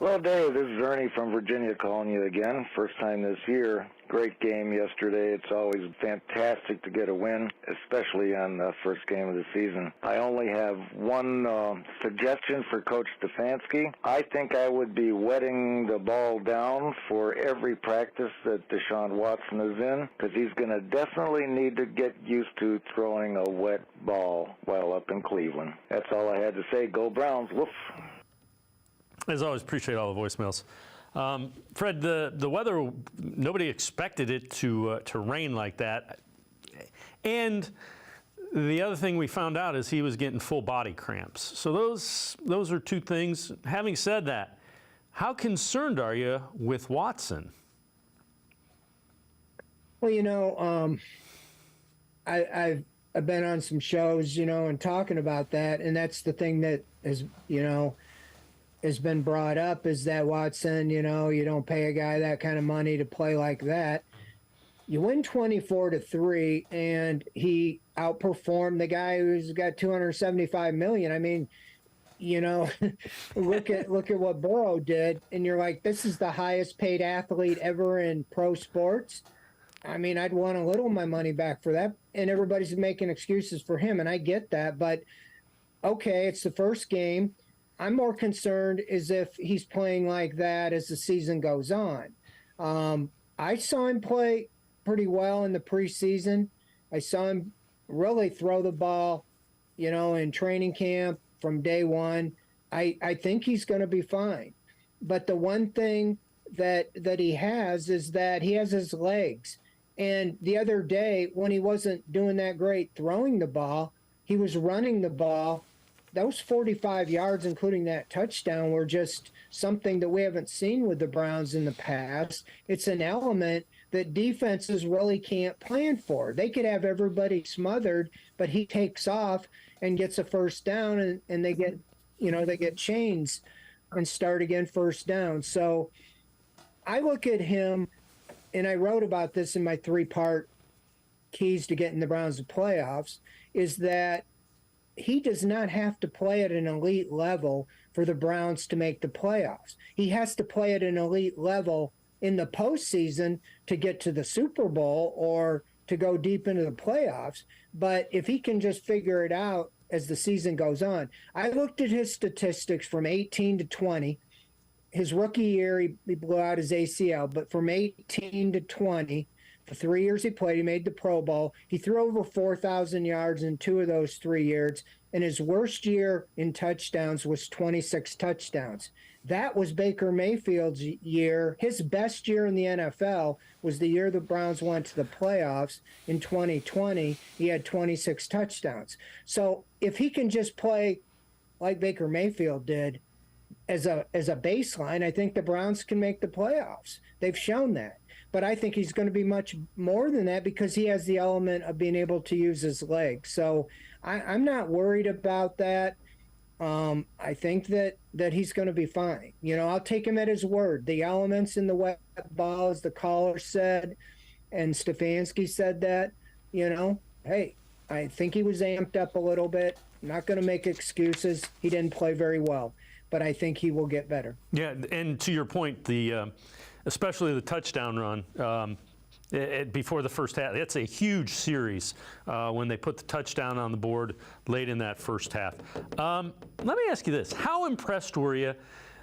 Well, Dave, this is Ernie from Virginia calling you again. First time this year. Great game yesterday. It's always fantastic to get a win, especially on the first game of the season. I only have one suggestion for Coach Stefanski. I think I would be wetting the ball down for every practice that Deshaun Watson is in, because he's going to definitely need to get used to throwing a wet ball while up in Cleveland. That's all I had to say. Go Browns. Woof. As always, appreciate all the voicemails. Fred, the weather, nobody expected it to rain like that. And the other thing we found out is he was getting full body cramps. So those are two things. Having said that, how concerned are you with Watson? Well, you know, I've been on some shows, you know, and talking about that, and that's the thing that is, you know, has been brought up, is that Watson, you know, you don't pay a guy that kind of money to play like that. You win 24-3, and he outperformed the guy who's got $275 million. I mean, you know, look at what Burrow did, and you're like, this is the highest paid athlete ever in pro sports. I mean, I'd want a little of my money back for that, and everybody's making excuses for him, and I get that, but okay, it's the first game. I'm more concerned is if he's playing like that as the season goes on. I saw him play pretty well in the preseason. I saw him really throw the ball, you know, in training camp from day one. I think he's going to be fine. But the one thing that he has is that he has his legs. And the other day, when he wasn't doing that great throwing the ball, he was running the ball. Those 45 yards, including that touchdown, were just something that we haven't seen with the Browns in the past. It's an element that defenses really can't plan for. They could have everybody smothered, but he takes off and gets a first down, and they get, you know, they get chains and start again first down. So I look at him, and I wrote about this in my 3-part keys to getting the Browns to playoffs, is that he does not have to play at an elite level for the Browns to make the playoffs. He has to play at an elite level in the postseason to get to the Super Bowl or to go deep into the playoffs. But if he can just figure it out as the season goes on. I looked at his statistics from 18 to 20. His rookie year, he blew out his ACL, but from 18 to 20, the 3 years he played, he made the Pro Bowl. He threw over 4,000 yards in 2 of those 3 years, and his worst year in touchdowns was 26 touchdowns. That was Baker Mayfield's year. His best year in the NFL was the year the Browns went to the playoffs in 2020. He had 26 touchdowns. So if he can just play like Baker Mayfield did as a baseline, I think the Browns can make the playoffs. They've shown that. But I think he's going to be much more than that because he has the element of being able to use his legs. So I'm not worried about that. I think that he's going to be fine. You know, I'll take him at his word. The elements in the wet ball, as the caller said, and Stefanski said that, you know, hey, I think he was amped up a little bit. I'm not going to make excuses. He didn't play very well, but I think he will get better. Yeah, and to your point, especially the touchdown run before the first half. That's a huge series when they put the touchdown on the board late in that first half. Let me ask you this. How impressed were you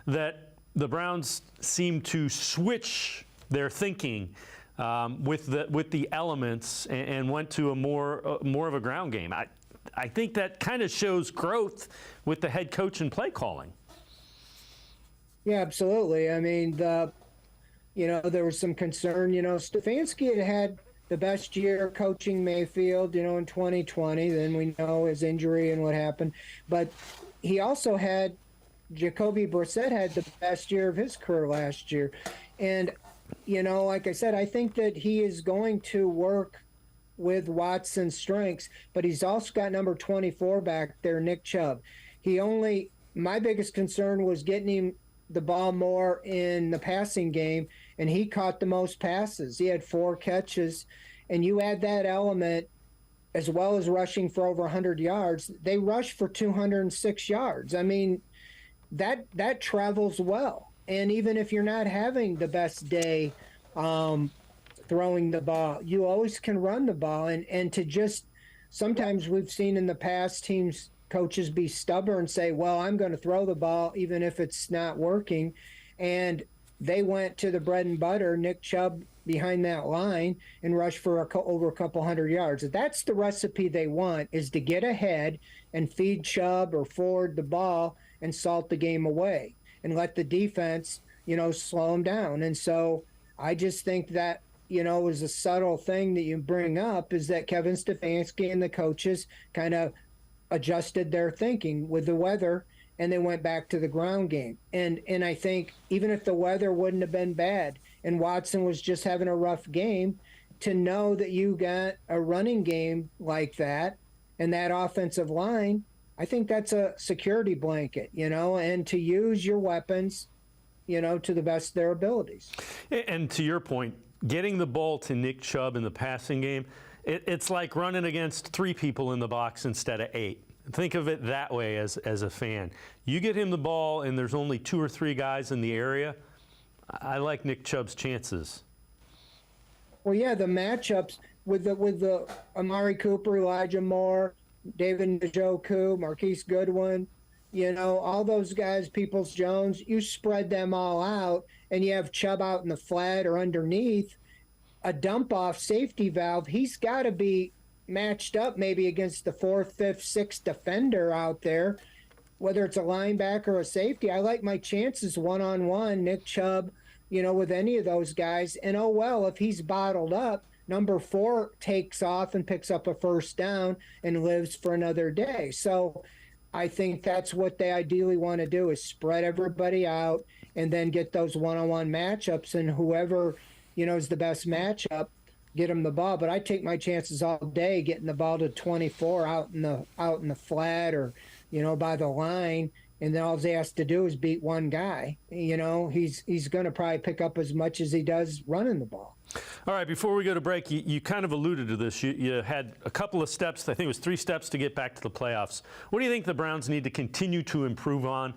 that the Browns seemed to switch their thinking with the elements and went to a more of a ground game? I think that kind of shows growth with the head coach and play calling. Yeah, absolutely. I mean, there was some concern. Stefanski had the best year coaching Mayfield, in 2020. Then we know his injury and what happened. But he also had Jacoby Brissett had the best year of his career last year. And, like I said, I think that he is going to work with Watson's strengths, but he's also got number 24 back there, Nick Chubb. My biggest concern was getting him the ball more in the passing game, and he caught the most passes. He had 4 catches, and you add that element as well as rushing for over 100 yards. They rushed for 206 yards. I mean, that travels well. And even if you're not having the best day throwing the ball, you always can run the ball. And to just, sometimes we've seen in the past coaches be stubborn and say, well, I'm going to throw the ball even if it's not working. And they went to the bread and butter, Nick Chubb behind that line, and rushed for over a couple hundred yards. That's the recipe they want, is to get ahead and feed Chubb or Ford the ball and salt the game away and let the defense, slow them down. And so I just think that, is a subtle thing that you bring up, is that Kevin Stefanski and the coaches kind of adjusted their thinking with the weather, and they went back to the ground game. And I think even if the weather wouldn't have been bad and Watson was just having a rough game, to know that you got a running game like that and that offensive line, I think that's a security blanket, and to use your weapons, to the best of their abilities. And to your point, getting the ball to Nick Chubb in the passing game, it's like running against 3 people in the box instead of 8. Think of it that way as a fan. You get him the ball and there's only 2 or 3 guys in the area, I like Nick Chubb's chances. Well, yeah, the matchups with the Amari Cooper, Elijah Moore, David Njoku, Marquise Goodwin, all those guys, Peoples-Jones, you spread them all out and you have Chubb out in the flat or underneath a dump-off safety valve. He's got to be matched up maybe against the 4th, 5th, 6th defender out there, whether it's a linebacker or a safety. I like my chances one-on-one, Nick Chubb, with any of those guys. And, oh, well, if he's bottled up, number 4 takes off and picks up a first down and lives for another day. So I think that's what they ideally want to do, is spread everybody out and then get those one-on-one matchups, and whoever, is the best matchup, get them the ball. But I take my chances all day getting the ball to 24 out in the flat or, by the line. And then all he has to do is beat one guy. He's going to probably pick up as much as he does running the ball. All right, before we go to break, you kind of alluded to this. You had a couple of steps, I think it was 3 steps to get back to the playoffs. What do you think the Browns need to continue to improve on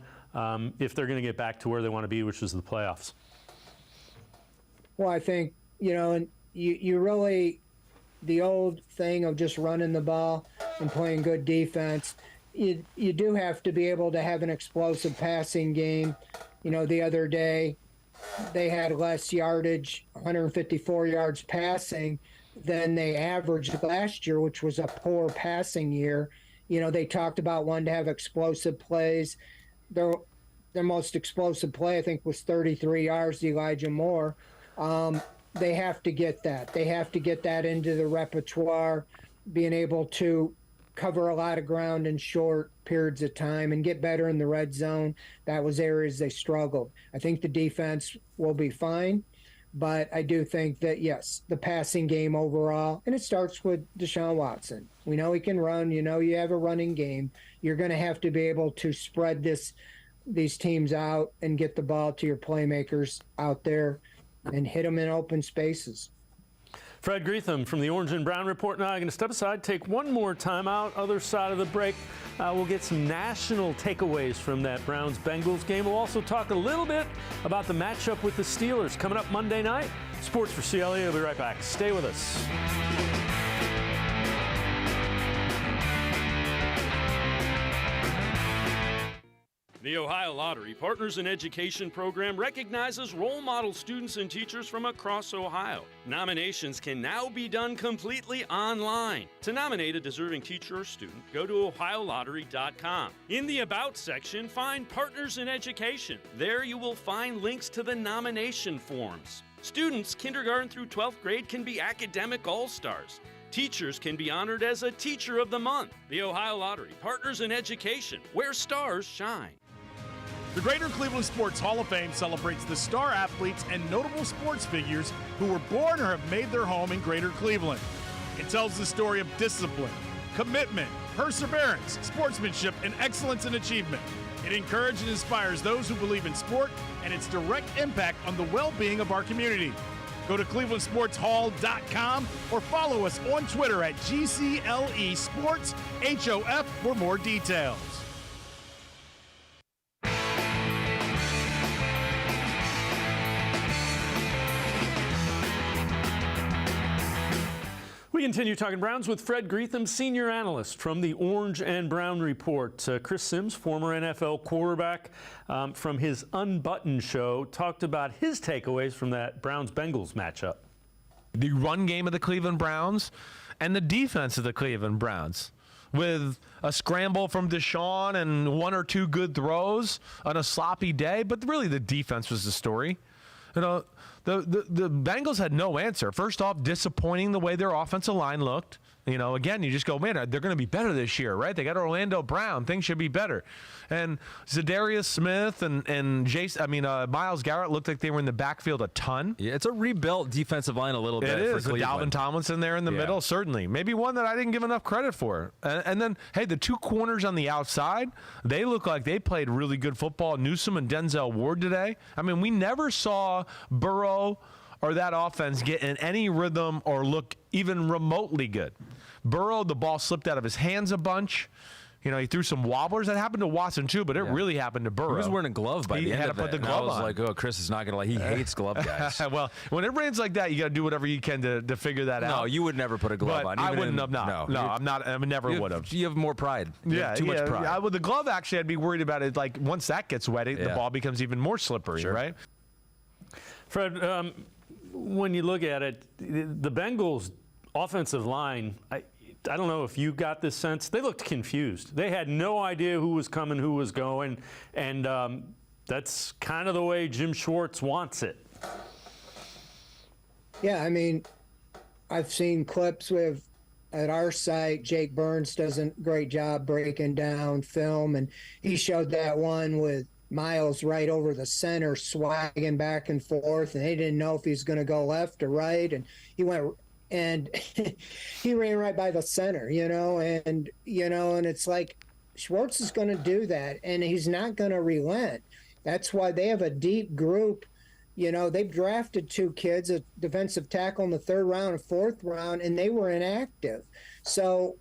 if they're going to get back to where they want to be, which is the playoffs? Well, I think, you really, the old thing of just running the ball and playing good defense, you do have to be able to have an explosive passing game. The other day they had less yardage, 154 yards passing, than they averaged last year, which was a poor passing year. They talked about wanting to have explosive plays. Their most explosive play, I think, was 33 yards to Elijah Moore. They have to get that. They have to get that into the repertoire, being able to cover a lot of ground in short periods of time and get better in the red zone. That was areas they struggled. I think the defense will be fine, but I do think that, yes, the passing game overall, and it starts with Deshaun Watson. We know he can run. You have a running game. You're going to have to be able to spread these teams out and get the ball to your playmakers out there and hit them in open spaces. Fred Greetham from the Orange and Brown Report. Now I'm going to step aside, take one more time out. Other side of the break, we'll get some national takeaways from that Browns-Bengals game. We'll also talk a little bit about the matchup with the Steelers coming up Monday night. Sports for CLE. I'll be right back. Stay with us. The Ohio Lottery Partners in Education program recognizes role model students and teachers from across Ohio. Nominations can now be done completely online. To nominate a deserving teacher or student, go to ohiolottery.com. In the About section, find Partners in Education. There you will find links to the nomination forms. Students kindergarten through 12th grade can be academic all-stars. Teachers can be honored as a Teacher of the Month. The Ohio Lottery Partners in Education, where stars shine. The Greater Cleveland Sports Hall of Fame celebrates the star athletes and notable sports figures who were born or have made their home in Greater Cleveland. It tells the story of discipline, commitment, perseverance, sportsmanship, and excellence in achievement. It encourages and inspires those who believe in sport and its direct impact on the well-being of our community. Go to clevelandsportshall.com or follow us on Twitter at GCLE Sports HOF for more details. We continue talking Browns with Fred Greetham, senior analyst from the Orange and Brown Report. Chris Sims, former NFL quarterback, from his Unbuttoned show, talked about his takeaways from that Browns-Bengals matchup. The run game of the Cleveland Browns and the defense of the Cleveland Browns, with a scramble from Deshaun and one or two good throws on a sloppy day. But really the defense was the story. You know, the Bengals had no answer. First off, disappointing the way their offensive line looked. You know, again, you just go, man, they're going to be better this year, right? They got Orlando Brown. Things should be better. And Zadarius Smith and Myles Garrett looked like they were in the backfield a ton. Yeah, it's a rebuilt defensive line a little bit. It is. For Dalvin Tomlinson there in the middle, certainly. Maybe one that I didn't give enough credit for. And then, hey, the two corners on the outside, they look like they played really good football. Newsome and Denzel Ward today. I mean, we never saw Burrow or that offense get in any rhythm or look even remotely good. Burrow, the ball slipped out of his hands a bunch. You know, he threw some wobblers. That happened to Watson, too, but it really happened to Burrow. He was wearing a glove by the end of it. He had to put the glove on. I was like, oh, Chris is not going to he hates glove guys. Well, when it rains like that, you got to do whatever you can to figure that out. No, you would never put a glove on. I wouldn't have. No, I'm not. I never would have. You have more pride. You have too much pride. With the glove, actually, I'd be worried about it. Like, once that gets wet, the ball becomes even more slippery, right? Fred, when you look at it, the Bengals' offensive line, I don't know if you got this sense, they looked confused. They had no idea who was coming, who was going, and that's kind of the way Jim Schwartz wants it. Yeah, I mean, I've seen clips with at our site. Jake Burns does a great job breaking down film, and he showed that one with Miles right over the center, swagging back and forth, and they didn't know if he was going to go left or right, and he went and he ran right by the center, and it's like Schwartz is going to do that, and he's not going to relent. That's why they have a deep group. They've drafted two kids, a defensive tackle in the 3rd round, a 4th round, and they were inactive. So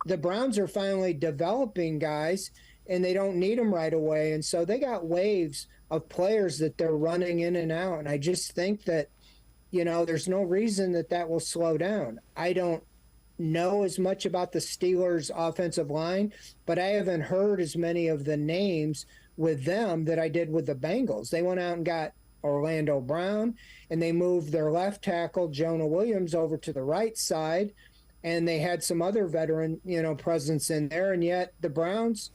the Browns are finally developing guys, and they don't need them right away. And so they got waves of players that they're running in and out. And I just think that, there's no reason that will slow down. I don't know as much about the Steelers' offensive line, but I haven't heard as many of the names with them that I did with the Bengals. They went out and got Orlando Brown, and they moved their left tackle, Jonah Williams, over to the right side, and they had some other veteran, presence in there. And yet the Browns,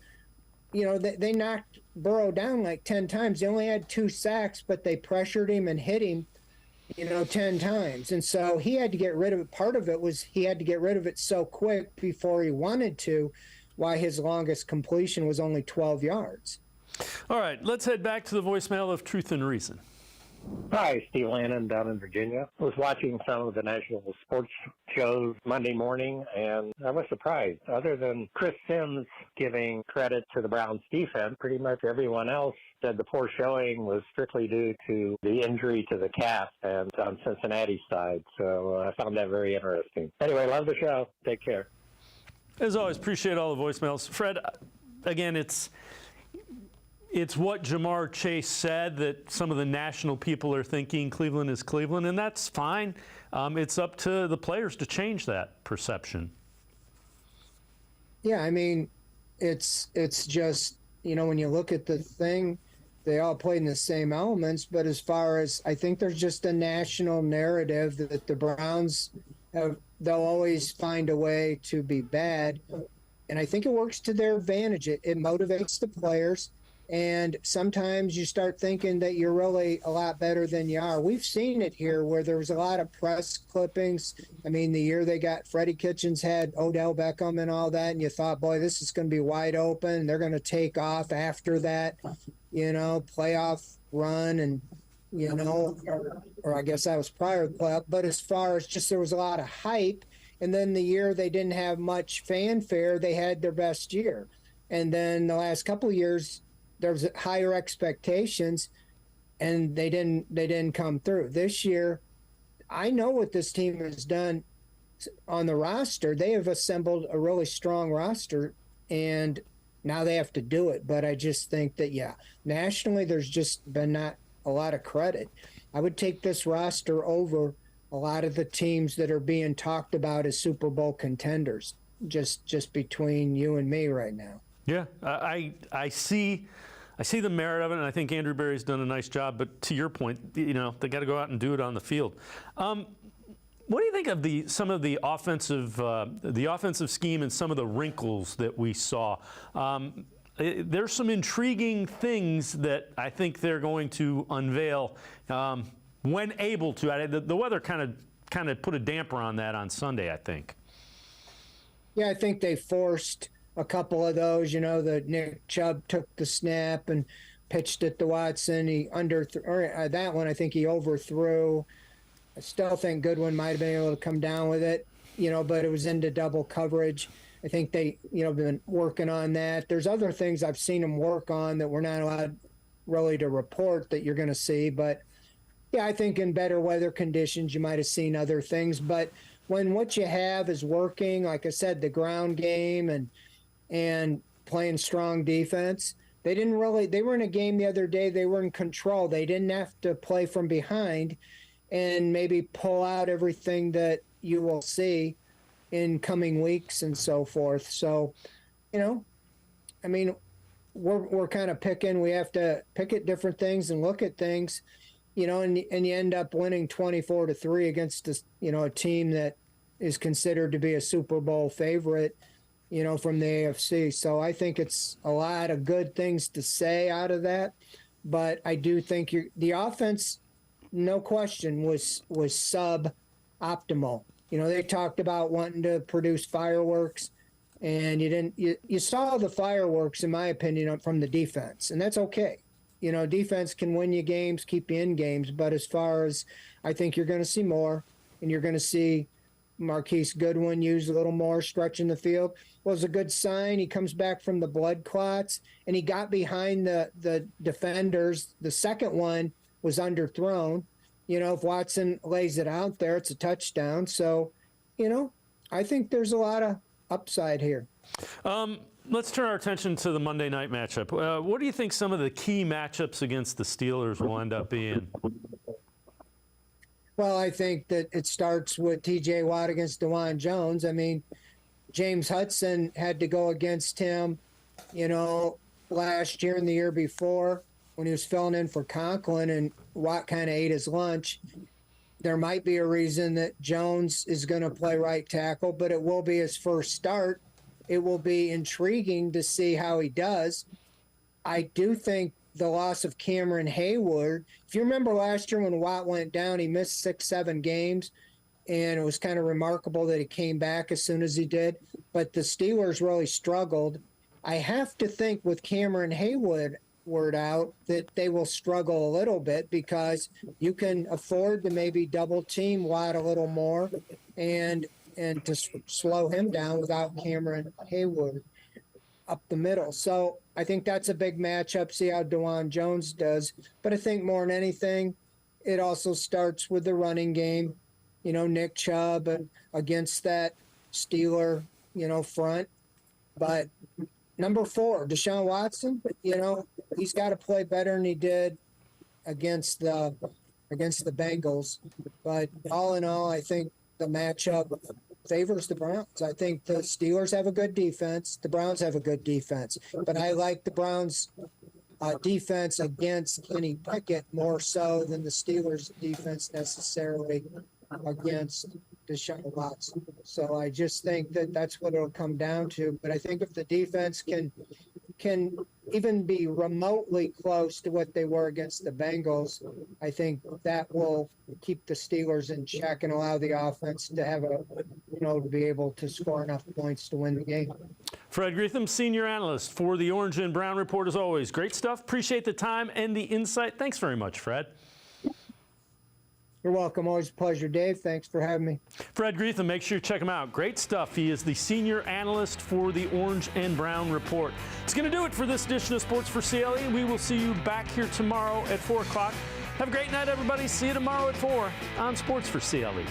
they knocked Burrow down like 10 times. They only had 2 sacks, but they pressured him and hit him, 10 times. And so he had to get rid of it. Part of it was he had to get rid of it so quick before he wanted to, why his longest completion was only 12 yards. All right, let's head back to the voicemail of Truth and Reason. Hi, Steve Lannon down in Virginia. I was watching some of the national sports shows Monday morning, and I was surprised. Other than Chris Sims giving credit to the Browns defense, pretty much everyone else said the poor showing was strictly due to the injury to the calf and on Cincinnati's side. So I found that very interesting. Anyway, love the show. Take care. As always, appreciate all the voicemails. Fred, again, it's what Jamar Chase said, that some of the national people are thinking Cleveland is Cleveland, and that's fine. It's up to the players to change that perception. Yeah, I mean, it's just, when you look at the thing, they all played in the same elements. But as far as, I think there's just a national narrative that the Browns they'll always find a way to be bad. And I think it works to their advantage. It motivates the players. And sometimes you start thinking that you're really a lot better than you are. We've seen it here where there was a lot of press clippings. I mean, the year they got Freddie Kitchens had Odell Beckham and all that, and you thought, boy, this is going to be wide open. They're going to take off after that, playoff run and, or I guess that was prior to the playoff. But as far as just there was a lot of hype, and then the year they didn't have much fanfare, they had their best year. And then the last couple of years, there was higher expectations, and they didn't come through. This year, I know what this team has done on the roster. They have assembled a really strong roster, and now they have to do it. But I just think that, nationally, there's just been not a lot of credit. I would take this roster over a lot of the teams that are being talked about as Super Bowl contenders, just between you and me right now. Yeah, I see the merit of it, and I think Andrew Berry's done a nice job. But to your point, they got to go out and do it on the field. What do you think of some of the offensive scheme and some of the wrinkles that we saw? There's some intriguing things that I think they're going to unveil when able to. The weather kind of put a damper on that on Sunday, I think. Yeah, I think they forced a couple of those, that Nick Chubb took the snap and pitched it to Watson. He that one, I think he overthrew. I still think Goodwin might have been able to come down with it, but it was into double coverage. I think they, been working on that. There's other things I've seen them work on that we're not allowed really to report that you're going to see. But, I think in better weather conditions, you might have seen other things. But when what you have is working, like I said, the ground game and playing strong defense. They were in a game the other day, they were in control. They didn't have to play from behind and maybe pull out everything that you will see in coming weeks and so forth. So, we're kind of picking. We have to pick at different things and look at things, and you end up winning 24-3 against a team that is considered to be a Super Bowl favorite, from the AFC. So I think it's a lot of good things to say out of that. But I do think the offense, no question, was sub-optimal. They talked about wanting to produce fireworks, and you saw the fireworks, in my opinion, from the defense, and that's okay. Defense can win you games, keep you in games, but as far as I think you're going to see more, and you're going to see Marquise Goodwin used a little more, stretching the field. Was a good sign. He comes back from the blood clots, and he got behind the defenders. The second one was underthrown. If Watson lays it out there, it's a touchdown. So, I think there's a lot of upside here. Let's turn our attention to the Monday night matchup. What do you think some of the key matchups against the Steelers will end up being? Well, I think that it starts with T.J. Watt against DeJuan Jones. I mean, James Hudson had to go against him, last year and the year before when he was filling in for Conklin, and Watt kind of ate his lunch. There might be a reason that Jones is going to play right tackle, but it will be his first start. It will be intriguing to see how he does. I do think the loss of Cameron Hayward, if you remember last year when Watt went down, he missed 6-7 games, and it was kind of remarkable that he came back as soon as he did. But the Steelers really struggled. I have to think with Cameron Hayward out that they will struggle a little bit because you can afford to maybe double team Watt a little more and to slow him down without Cameron Hayward up the middle. So I think that's a big matchup, see how DeJuan Jones does. But I think more than anything, it also starts with the running game. Nick Chubb against that Steeler, front. But number 4, Deshaun Watson, he's got to play better than he did against the Bengals. But all in all, I think the matchup favors the Browns. I think the Steelers have a good defense. The Browns have a good defense. But I like the Browns' defense against Kenny Pickett more so than the Steelers' defense necessarily against Deshaun Watson. So I just think that that's what it'll come down to. But I think if the defense can even be remotely close to what they were against the Bengals, I think that will keep the Steelers in check and allow the offense to have to be able to score enough points to win the game. Fred Greetham, senior analyst for the Orange and Brown Report, as always. Great stuff. Appreciate the time and the insight. Thanks very much, Fred. You're welcome. Always a pleasure, Dave. Thanks for having me. Fred Greetham, make sure you check him out. Great stuff. He is the senior analyst for the Orange and Brown Report. It's going to do it for this edition of Sports for CLE. We will see you back here tomorrow at 4 o'clock. Have a great night, everybody. See you tomorrow at 4 on Sports for CLE.